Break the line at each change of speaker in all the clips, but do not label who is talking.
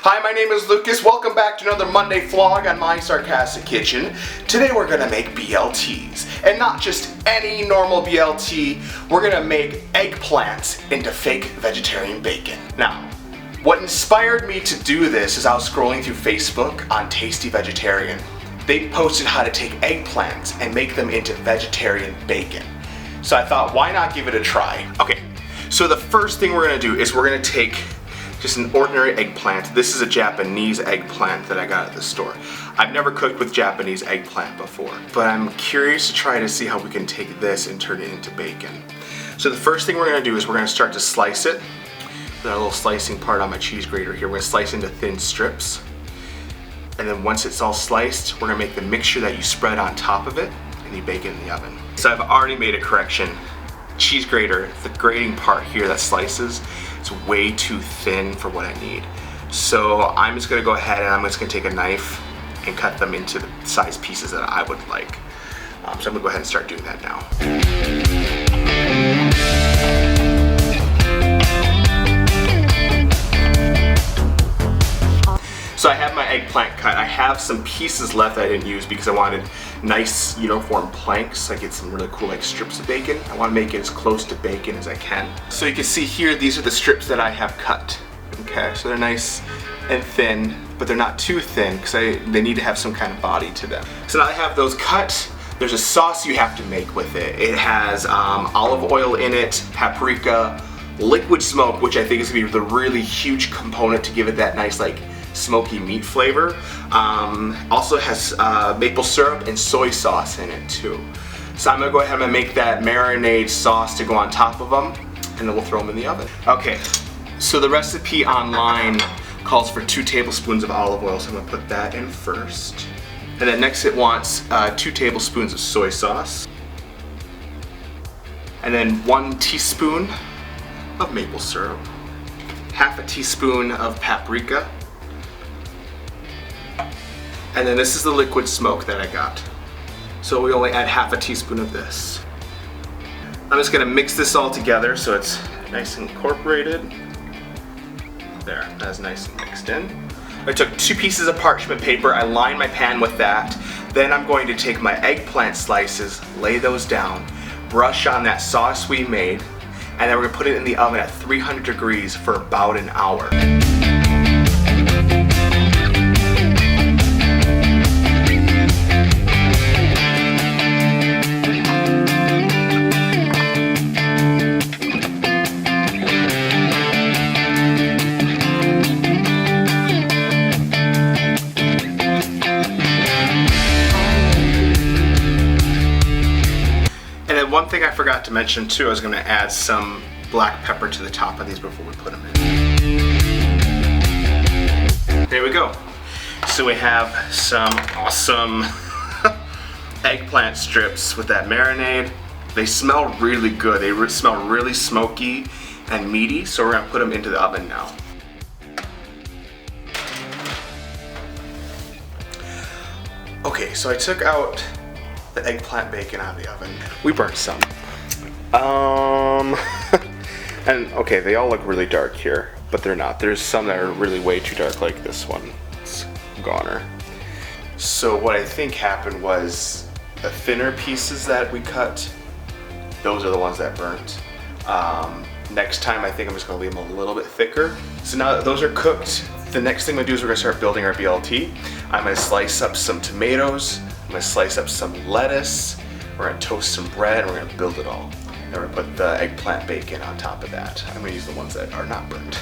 Hi, my name is Lucas. Welcome back to another Monday vlog on my Sarcastic Kitchen. Today we're gonna make BLTs. And not just any normal BLT, we're gonna make eggplants into fake vegetarian bacon. Now, what inspired me to do this is I was scrolling through Facebook on Tasty Vegetarian. They posted how to take eggplants and make them into vegetarian bacon. So I thought, why not give it a try? Okay, so the first thing we're gonna do is we're gonna take just an ordinary eggplant. This is a Japanese eggplant that I got at the store. I've never cooked with Japanese eggplant before, but I'm curious to try to see how we can take this and turn it into bacon. So the first thing we're gonna do is we're gonna start to slice it. Got a little slicing part on my cheese grater here. We're gonna slice into thin strips. And then once it's all sliced, we're gonna make the mixture that you spread on top of it and you bake it in the oven. So I've already made a correction. Cheese grater, the grating part here that slices, it's way too thin for what I need. So I'm just gonna go ahead and I'm just gonna take a knife and cut them into the size pieces that I would like. So I'm gonna go ahead and start doing that now. So I have my eggplant cut. I have some pieces left that I didn't use because I wanted nice uniform planks. I get some really cool like strips of bacon. I want to make it as close to bacon as I can. So you can see here, these are the strips that I have cut. Okay, so they're nice and thin, but they're not too thin because they need to have some kind of body to them. So now I have those cut. There's a sauce you have to make with it. It has olive oil in it, paprika, liquid smoke, which I think is gonna be the really huge component to give it that nice like smoky meat flavor. Also has maple syrup and soy sauce in it too. So I'm gonna go ahead and make that marinade sauce to go on top of them, and then we'll throw them in the oven. Okay, so the recipe online calls for 2 tablespoons of olive oil, so I'm gonna put that in first. And then next it wants 2 tablespoons of soy sauce. And then 1 teaspoon of maple syrup. Half a teaspoon of paprika. And then this is the liquid smoke that I got. So we only add half a teaspoon of this. I'm just gonna mix this all together so it's nice and incorporated. There, that's nice and mixed in. I took 2 pieces of parchment paper, I lined my pan with that. Then I'm going to take my eggplant slices, lay those down, brush on that sauce we made, and then we're gonna put it in the oven at 300 degrees for about an hour. One thing I forgot to mention too, I was going to add some black pepper to the top of these before we put them in. There we go. So we have some awesome eggplant strips with that marinade. They smell really good. They smell really smoky and meaty, so we're going to put them into the oven now. Okay, so I took out the eggplant bacon out of the oven. We burnt some. And okay, they all look really dark here, but they're not. There's some that are really way too dark, like this one. It's goner. So what I think happened was the thinner pieces that we cut, those are the ones that burnt. Next time I think I'm just gonna leave them a little bit thicker. So now that those are cooked, the next thing we're gonna do is we're gonna start building our BLT. I'm gonna slice up some tomatoes, I'm gonna slice up some lettuce, we're gonna toast some bread, and we're gonna build it all. And we're gonna put the eggplant bacon on top of that. I'm gonna use the ones that are not burnt.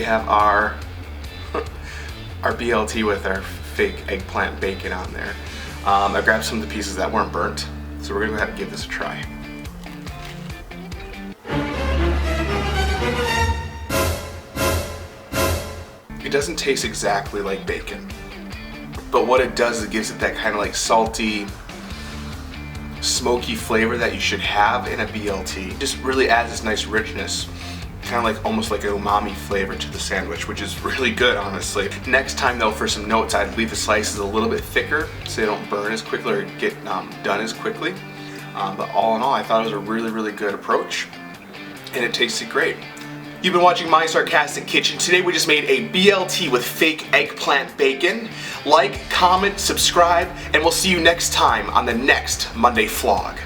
Have our BLT with our fake eggplant bacon on there. I grabbed some of the pieces that weren't burnt, so we're gonna go ahead and give this a try. doesn't taste exactly like bacon, but what it does is it gives it that kind of like salty, smoky flavor that you should have in a BLT. Just really adds this nice richness, kind of like almost like an umami flavor to the sandwich, which is really good, honestly. Next time though, for some notes, I'd leave the slices a little bit thicker so they don't burn as quickly or get done as quickly. But all in all, I thought it was a really, really good approach, and it tasted great. You've been watching My Sarcastic Kitchen. Today we just made a BLT with fake eggplant bacon. Like, comment, subscribe, and we'll see you next time on the next Monday Flog.